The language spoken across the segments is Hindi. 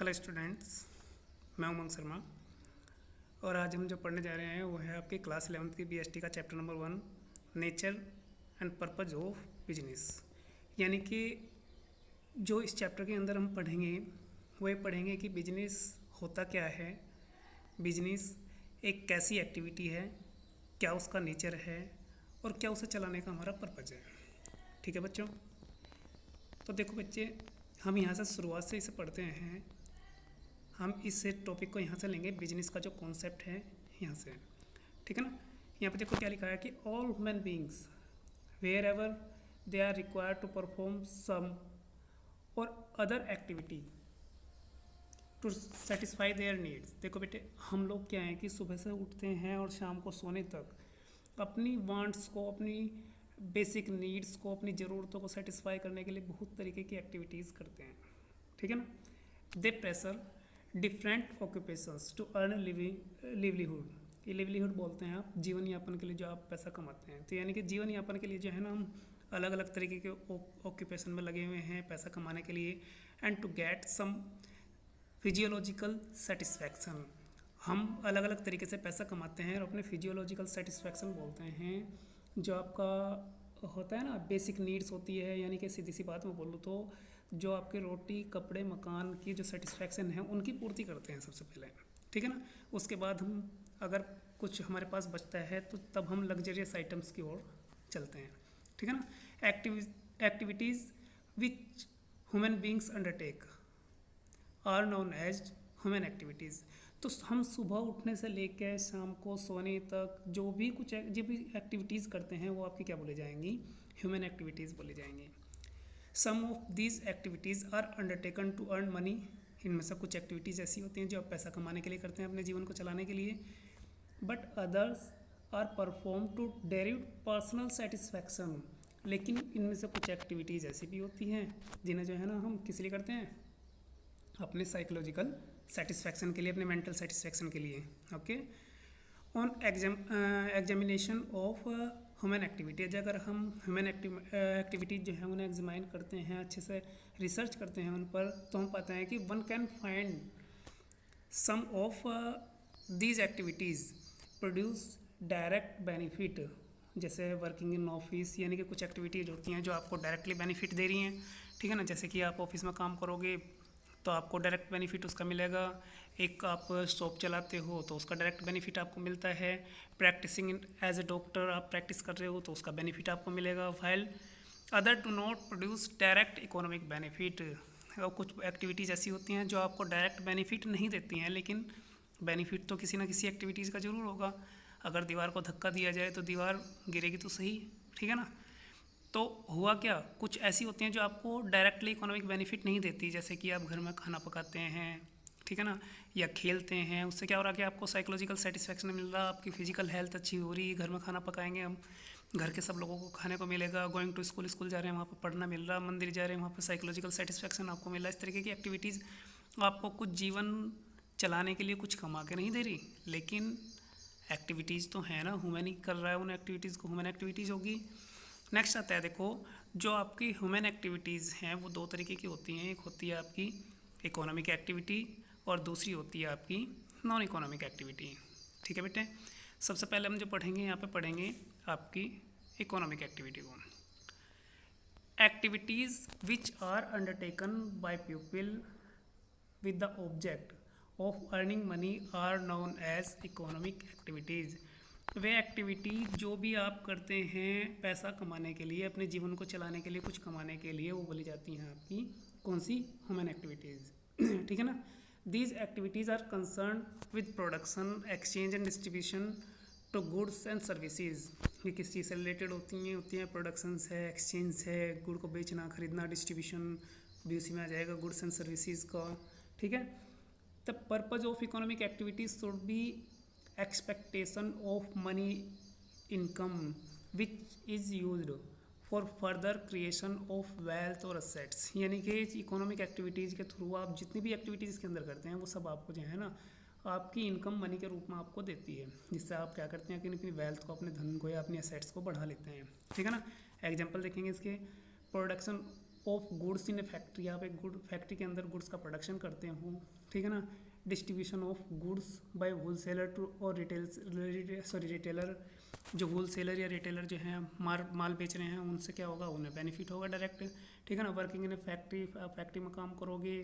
हेलो स्टूडेंट्स, मैं उमंग शर्मा। और आज हम जो पढ़ने जा रहे हैं वो है आपकी क्लास 11th की बीएसटी का chapter number 1, nature and purpose of business. यानी कि जो इस चैप्टर के अंदर हम पढ़ेंगे वो ये पढ़ेंगे कि बिजनेस होता क्या है, बिजनेस एक कैसी एक्टिविटी है, क्या उसका नेचर है और क्या उसे चलाने का हमारा पर्पज़ है। ठीक है बच्चों, तो देखो बच्चे, हम यहाँ से शुरुआत से इसे पढ़ते हैं। हम इस टॉपिक को यहाँ से लेंगे, बिजनेस का जो कॉन्सेप्ट है यहाँ से, ठीक है ना। यहाँ पे देखो क्या लिखा है कि all human beings wherever they are required to perform some or other activity to satisfy their needs. देखो बेटे, हम लोग क्या है कि सुबह से उठते हैं और शाम को सोने तक अपनी वांट्स को, अपनी बेसिक नीड्स को, अपनी ज़रूरतों को सेटिस्फाई करने के लिए बहुत तरीके की एक्टिविटीज़ करते हैं, ठीक है ना। They pressure different occupations to earn livelihood. ये लिवलीहुड बोलते हैं आप जीवन यापन के लिए जो आप पैसा कमाते हैं। तो यानी कि जीवन यापन के लिए जो है ना, हम अलग अलग तरीके के ऑक्यूपेशन में लगे हुए हैं पैसा कमाने के लिए। And to get some physiological satisfaction, हम अलग अलग तरीके से पैसा कमाते हैं और अपने फिजियोलॉजिकल सेटिस्फैक्शन बोलते हैं। जो आपका होता है ना, बेसिक नीड्स होती है, यानी कि सीधी सी बात में बोलूँ तो जो आपके रोटी कपड़े मकान की जो सेटिस्फैक्शन है उनकी पूर्ति करते हैं सबसे पहले, ठीक है ना। उसके बाद हम अगर कुछ हमारे पास बचता है तो तब हम लग्जरियस आइटम्स की ओर चलते हैं, ठीक है ना। Activities which human beings undertake are known as human activities. तो हम सुबह उठने से लेकर शाम को सोने तक जो भी एक्टिविटीज़ करते हैं वो आपकी क्या बोले जाएंगी, ह्यूमन एक्टिविटीज़ बोली जाएंगी। Some of these activities are undertaken to earn money. इनमें से कुछ एक्टिविटीज़ ऐसी होती हैं जो आप पैसा कमाने के लिए करते हैं, अपने जीवन को चलाने के लिए। But others are perform to derive personal satisfaction. लेकिन इनमें से कुछ एक्टिविटीज़ ऐसी भी होती हैं जिन्हें जो है ना हम किस लिए करते हैं, अपने साइकोलॉजिकल सेटिस्फैक्शन के लिए, अपने मेंटल सेटिस्फैक्शन के लिए। Okay, on examination of human activities, अगर हम ह्यूमन एक्टिविटीज़ जो है उन्हें एग्जामाइन करते हैं, अच्छे से रिसर्च करते हैं उन पर, तो हम पाते हैं कि one can find some of these activities produce direct benefit. जैसे वर्किंग इन ऑफिस, यानी कि कुछ एक्टिविटीज़ होती हैं जो आपको डायरेक्टली बेनिफिट दे रही हैं, ठीक है ना। जैसे कि आप ऑफिस में काम करोगे तो आपको डायरेक्ट बेनिफिट उसका मिलेगा। एक आप शॉप चलाते हो तो उसका डायरेक्ट बेनिफिट आपको मिलता है। प्रैक्टिसिंग एज ए डॉक्टर आप प्रैक्टिस कर रहे हो तो उसका बेनिफिट आपको मिलेगा। File other do not produce direct economic benefit. और कुछ एक्टिविटीज़ ऐसी होती हैं जो आपको डायरेक्ट बेनिफिट नहीं देती हैं, लेकिन बेनिफिट तो किसी ना किसी एक्टिविटीज़ का ज़रूर होगा। अगर दीवार को धक्का दिया जाए तो दीवार गिरेगी तो सही, ठीक है ना। तो हुआ क्या, कुछ ऐसी होती हैं जो आपको डायरेक्टली इकोनॉमिक बेनिफिट नहीं देती, जैसे कि आप घर में खाना पकाते हैं, ठीक है ना, या खेलते हैं। उससे क्या हो रहा है कि आपको साइकोलॉजिकल सेटिस्फैक्शन मिल रहा है, आपकी फिजिकल हेल्थ अच्छी हो रही है। घर में खाना पकाएंगे हम, घर के सब लोगों को खाने को मिलेगा। गोइंग टू स्कूल, स्कूल जा रहे हैं वहाँ पर पढ़ना मिल रहा, मंदिर जा रहे हैं वहाँ पर साइकोलॉजिकल सेटिस्फैक्शन आपको मिल रहा है। इस तरीके की एक्टिविटीज़ आपको कुछ जीवन चलाने के लिए कुछ कमा के नहीं दे रही, लेकिन एक्टिविटीज़ तो है ना, ह्यूमन ही कर रहा है उन एक्टिविटीज़ को, ह्यूमन एक्टिविटीज़ होगी। नेक्स्ट आता है, देखो जो आपकी ह्यूमन एक्टिविटीज़ हैं वो दो तरीके की होती हैं। एक होती है आपकी इकोनॉमिक एक्टिविटी और दूसरी होती है आपकी नॉन इकोनॉमिक एक्टिविटी, ठीक है बेटे। सबसे पहले हम जो पढ़ेंगे यहाँ पे पढ़ेंगे आपकी इकोनॉमिक एक्टिविटी को। Activities which are undertaken by people with the object of earning money are known as economic activities. वे एक्टिविटी जो भी आप करते हैं पैसा कमाने के लिए, अपने जीवन को चलाने के लिए, कुछ कमाने के लिए, वो बोली जाती हैं आपकी कौन सी, ह्यूमन एक्टिविटीज़, ठीक है ना। These activities are concern with production, exchange and distribution to goods and services. ये किस चीज़ से रिलेटेड होती हैं प्रोडक्शन है, एक्सचेंज है, गुड को बेचना खरीदना, डिस्ट्रीब्यूशन भी उसी में आ जाएगा, गुड्स एंड सर्विसेज का, ठीक है। The purpose of economic activities should be expectation of money income which is used for further creation of wealth और assets। यानी कि इकोनॉमिक एक्टिविटीज़ के थ्रू आप जितनी भी एक्टिविटीज़ के अंदर करते हैं वो सब आपको जो है ना आपकी इनकम मनी के रूप में आपको देती है, जिससे आप क्या करते हैं कि अपनी वेल्थ को, अपने धन को या अपनी एसेट्स को बढ़ा लेते हैं, ठीक है ना। एग्जांपल देखेंगे इसके, production of goods in A factory, आप एक गुड फैक्ट्री के अंदर गुड्स का प्रोडक्शन करते हो, ठीक है ना। Distribution of goods by wholesaler to और रिटेलर, जो होलसेलर या रिटेलर जो हैं माल बेच रहे हैं उनसे क्या होगा, उन्हें बेनिफिट होगा डायरेक्ट, ठीक है ना। वर्किंग इन ए फैक्ट्री, आप फैक्ट्री में काम करोगे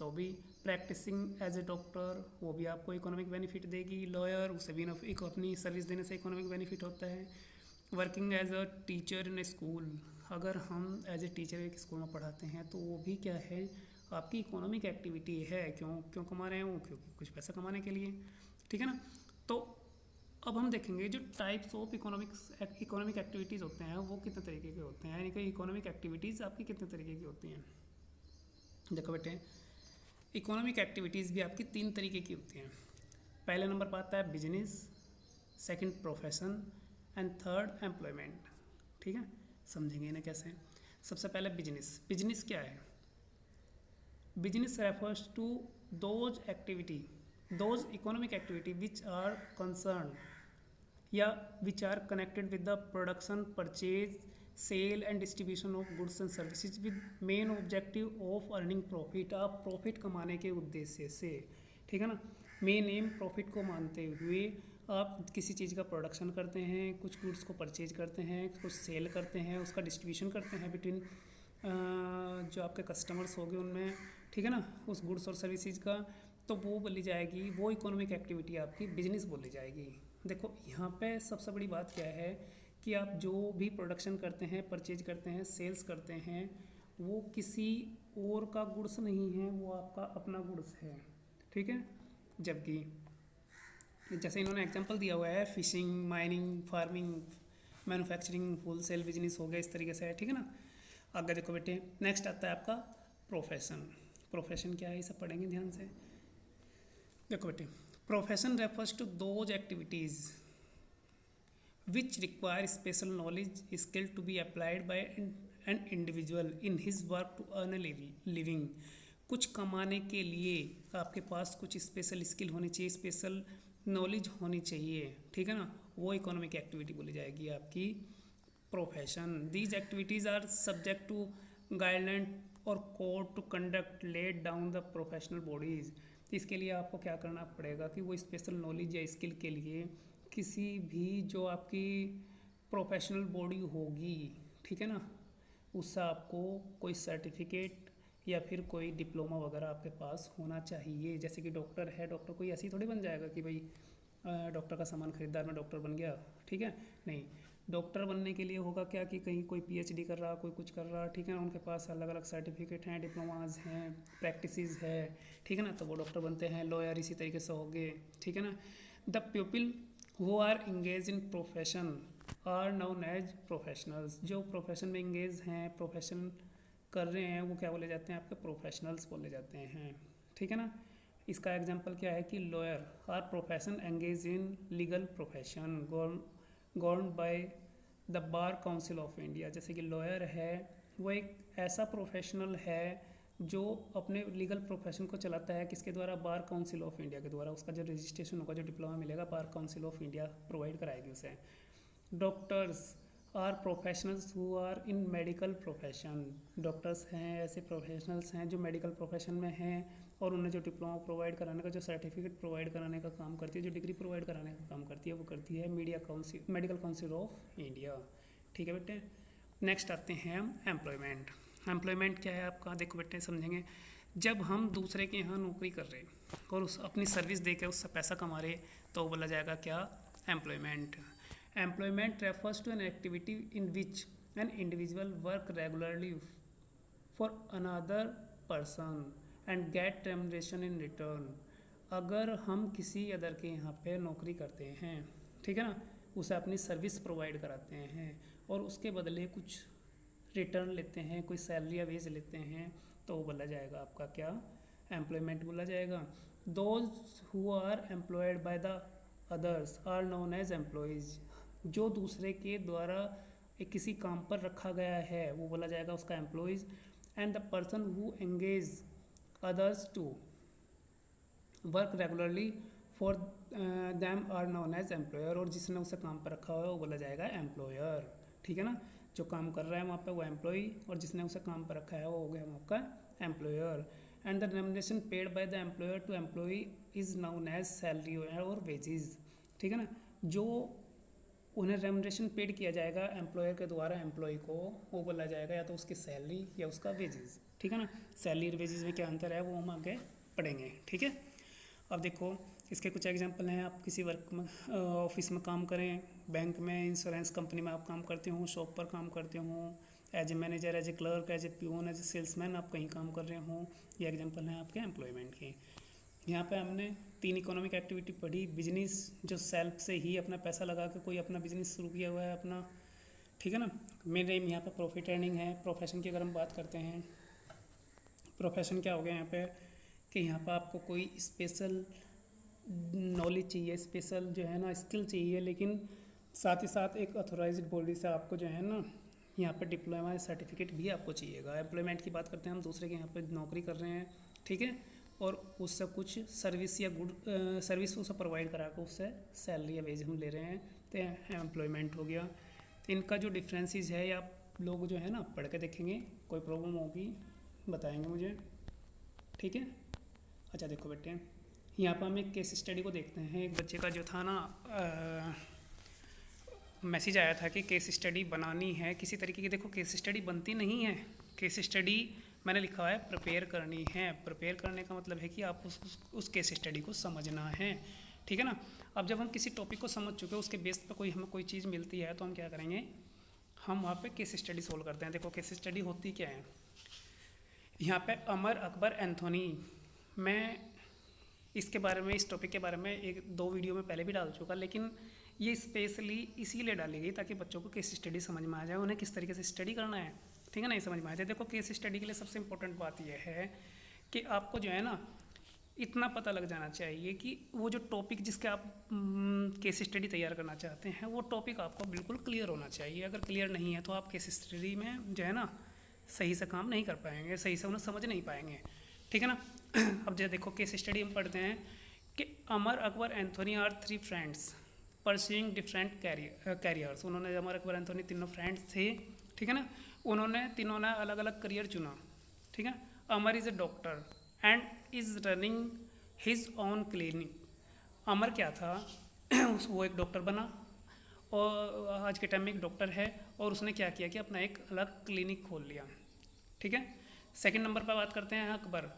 तो भी। प्रैक्टिसिंग एज ए डॉक्टर, वो भी आपको इकोनॉमिक बेनिफिट देगी। लॉयर, उसे भी एक अपनी सर्विस देने से इकोनॉमिक बेनिफिट होता है। Working as a teacher in a school, अगर हम एज ए टीचर एक स्कूल में पढ़ाते हैं तो वो भी क्या है, आपकी इकोनॉमिक एक्टिविटी है। क्यों कमा रहे हो, क्योंकि कुछ पैसा कमाने के लिए, ठीक है ना। तो अब हम देखेंगे जो टाइप्स ऑफ इकोनॉमिक एक्टिविटीज़ होते हैं वो कितने तरीके के होते हैं, यानी कि इकोनॉमिक एक्टिविटीज़ आपकी कितने तरीके की होती हैं। देखो बेटे, इकोनॉमिक एक्टिविटीज़ भी आपकी 3 तरीके की होती हैं। पहले नंबर पर आता है business, second profession and third employment, ठीक है। समझेंगे इन्हें कैसे। सबसे पहले बिजनेस। बिजनेस क्या है? Business refers to those economic activity which are concern या which are connected with the production, purchase, sale and distribution of goods and services with main objective of earning profit. आप प्रॉफिट कमाने के उद्देश्य से, ठीक है ना, मेन एम प्रॉफिट को मानते हुए आप किसी चीज़ का प्रोडक्शन करते हैं, कुछ गुड्स को परचेज करते हैं, कुछ सेल करते हैं, उसका डिस्ट्रीब्यूशन करते हैं बिटवीन जो आपके कस्टमर्स होंगे उनमें, ठीक है ना, उस गुड्स और सर्विसेज का। तो वो बोली जाएगी, वो इकोनॉमिक एक्टिविटी आपकी बिजनेस बोली जाएगी। देखो यहाँ पे सबसे बड़ी बात क्या है कि आप जो भी प्रोडक्शन करते हैं, परचेज करते हैं, सेल्स करते हैं, वो किसी और का गुड्स नहीं है, वो आपका अपना गुड्स है, ठीक है। जबकि जैसे इन्होंने एग्जांपल दिया हुआ है, fishing, mining, farming, manufacturing, wholesale business हो गया, इस तरीके से है, ठीक है ना। आगे देखो बेटे, नेक्स्ट आता है आपका प्रोफेशन। प्रोफेशन क्या है, ये सब पढ़ेंगे ध्यान से। देखो बेटे, profession refers to those activities which require special knowledge skill to be applied by an individual in his work to earn a living। कुछ कमाने के लिए आपके पास कुछ स्पेशल स्किल होनी चाहिए, स्पेशल नॉलेज होनी चाहिए, ठीक है ना। वो इकोनॉमिक एक्टिविटी बोली जाएगी आपकी profession. These activities are subject to guideline और code to conduct let down the professional bodies. इसके लिए आपको क्या करना पड़ेगा कि वो स्पेशल नॉलेज या स्किल के लिए किसी भी जो आपकी प्रोफेशनल बॉडी होगी, ठीक है ना, उससे आपको कोई सर्टिफिकेट या फिर कोई डिप्लोमा वगैरह आपके पास होना चाहिए। जैसे कि डॉक्टर है, डॉक्टर कोई ऐसे ही थोड़ी बन जाएगा कि भाई डॉक्टर का सामान खरीदार में डॉक्टर बन गया, ठीक है, नहीं। डॉक्टर बनने के लिए होगा क्या कि कहीं कोई पीएचडी कर रहा, कोई कुछ कर रहा, ठीक है ना, उनके पास अलग अलग सर्टिफिकेट हैं, डिप्लोमाज हैं, प्रैक्टिसेस है, ठीक है ना, तो वो डॉक्टर बनते हैं। लॉयर इसी तरीके से हो गए, ठीक है ना। The people who are engaged in profession are known as professionals। जो प्रोफेशन में इंगेज हैं, प्रोफेशन कर रहे हैं, वो क्या बोले जाते हैं, आपके प्रोफेशनल्स बोले जाते हैं, ठीक है ना। इसका एग्जांपल क्या है कि lawyer are profession engage in legal profession govern by the Bar Council of India. जैसे कि लॉयर है, वो एक ऐसा प्रोफेशनल है जो अपने लीगल प्रोफेशन को चलाता है, किसके द्वारा, बार काउंसिल ऑफ इंडिया के द्वारा। उसका जो रजिस्ट्रेशन होगा, जो डिप्लोमा मिलेगा, Bar Council of India provide कराएगी उसे। Doctors are professionals who are in medical profession. Doctors हैं ऐसे प्रोफेशनल्स हैं जो मेडिकल प्रोफेशन में हैं और उन्हें जो डिप्लोमा प्रोवाइड कराने का, जो सर्टिफिकेट प्रोवाइड कराने का काम करती है, जो डिग्री प्रोवाइड कराने का काम करती है, वो करती है मेडिकल काउंसिल ऑफ इंडिया, ठीक है बेटे। नेक्स्ट आते हैं हम एम्प्लॉयमेंट। एम्प्लॉयमेंट क्या है आपका, देखो बेटे समझेंगे। जब हम दूसरे के यहाँ नौकरी कर रहे और उस अपनी सर्विस दे के उससे पैसा कमा रहे तो बोला जाएगा क्या, employment. Employment refers to an activity in which an individual work regularly for another person and get remuneration in return. अगर हम किसी अदर के यहाँ पे नौकरी करते हैं, ठीक है ना, उसे अपनी सर्विस प्रोवाइड कराते हैं और उसके बदले कुछ रिटर्न लेते हैं, कोई सैलरी या वेज लेते हैं, तो वो बोला जाएगा आपका क्या, एम्प्लॉयमेंट बोला जाएगा। Those who are employed by the others are known as employees. जो दूसरे के द्वारा एक किसी काम पर रखा गया है वो बोला जाएगा उसका employees. And the person who engage others to work regularly for them are known as employer. और जिसने उसे काम पर रखा हुआ है वो बोला जाएगा एम्प्लॉयर, ठीक है ना। जो काम कर रहा है वहाँ पे वो एम्प्लॉई, और जिसने उसे काम पर रखा है वो हो गया वहाँ का employer. And the remuneration paid by the employer to employee is known as salary और वेजेस। ठीक है ना, जो उन्हें रेमुनरेशन पेड किया जाएगा एम्प्लॉयर के द्वारा एम्प्लॉय को, वो बोला जाएगा या तो उसकी सैलरी या उसका वेजेस। ठीक है ना, सैलरी और वेजेस में क्या अंतर है वो हम आगे पढ़ेंगे। ठीक है, अब देखो इसके कुछ एग्जांपल हैं। आप किसी वर्क में ऑफिस में काम करें, बैंक में, इंश्योरेंस कंपनी में आप काम करते हो, शॉप पर काम करते हो, as a manager, as a clerk, as a peon, as a salesman आप कहीं काम कर रहे हो। ये एग्जांपल हैं आपके एम्प्लॉयमेंट के। यहाँ पे हमने 3 इकोनॉमिक एक्टिविटी पढ़ी। बिजनेस, जो सेल्फ से ही अपना पैसा लगा के कोई अपना बिजनेस शुरू किया हुआ है अपना। ठीक है ना, मेन एम यहाँ पे प्रॉफिट अर्निंग है। प्रोफेशन की अगर हम बात करते हैं, प्रोफेशन क्या हो गया यहाँ पे कि यहाँ पर आपको कोई स्पेशल नॉलेज चाहिए, स्पेशल जो है ना स्किल चाहिए, लेकिन साथ ही साथ एक ऑथोराइज्ड बॉडी से आपको जो है ना यहाँ पर डिप्लोमा सर्टिफिकेट भी आपको चाहिएगा। एम्प्लॉयमेंट की बात करते हैं हम, दूसरे के यहाँ पर नौकरी कर रहे हैं। ठीक है, और उससे कुछ सर्विस या गुड सर्विस उसे प्रोवाइड करा कर उससे सैलरी या वेज हम ले रहे हैं, तो एम्प्लॉयमेंट हो गया। इनका जो डिफरेंसेस है या आप लोग जो है ना पढ़ के देखेंगे, कोई प्रॉब्लम होगी बताएंगे मुझे। ठीक है, अच्छा देखो बेटे, यहाँ पर हम एक केस स्टडी को देखते हैं। एक बच्चे का जो था ना मैसेज आया था कि केस स्टडी बनानी है किसी तरीके की। देखो केस स्टडी बनती नहीं है, केस स्टडी मैंने लिखा है प्रिपेयर करनी है। प्रिपेयर करने का मतलब है कि आप उस केस स्टडी को समझना है। ठीक है ना, अब जब हम किसी टॉपिक को समझ चुके हैं, उसके बेस पर कोई हमें कोई चीज़ मिलती है, तो हम क्या करेंगे, हम वहाँ पे केस स्टडी सोल्व करते हैं। देखो केस स्टडी होती क्या है, यहाँ पे अमर अकबर एंथोनी, मैं इसके बारे में, इस टॉपिक के बारे में 1-2 वीडियो में पहले भी डाल चुका, लेकिन ये स्पेशली इसीलिए डाली गई ताकि बच्चों को केस स्टडी समझ में आ जाए, उन्हें किस तरीके से स्टडी करना है। ठीक है ना, ये समझ में आ जाए। देखो केस स्टडी के लिए सबसे इम्पोर्टेंट बात यह है कि आपको जो है ना इतना पता लग जाना चाहिए कि वो जो टॉपिक जिसके आप केस स्टडी तैयार करना चाहते हैं, वो टॉपिक आपको बिल्कुल क्लियर होना चाहिए। अगर क्लियर नहीं है तो आप केस स्टडी में जो है ना सही से काम नहीं कर पाएंगे, सही से उन्हें समझ नहीं पाएंगे। ठीक है ना, अब जो देखो केस स्टडी हम पढ़ते हैं कि Amar Akbar Anthony are 3 friends pursuing different careers. उन्होंने, अमर अकबर एंथोनी तीनों फ्रेंड्स थे। ठीक है ना, उन्होंने तीनों ने अलग अलग करियर चुना। ठीक है, Amar is a doctor and is running his own clinic. Amar क्या था वो एक डॉक्टर बना, और आज के टाइम में एक डॉक्टर है, और उसने क्या किया कि अपना एक अलग क्लिनिक खोल लिया। ठीक है, सेकंड नंबर पर बात करते हैं अकबर।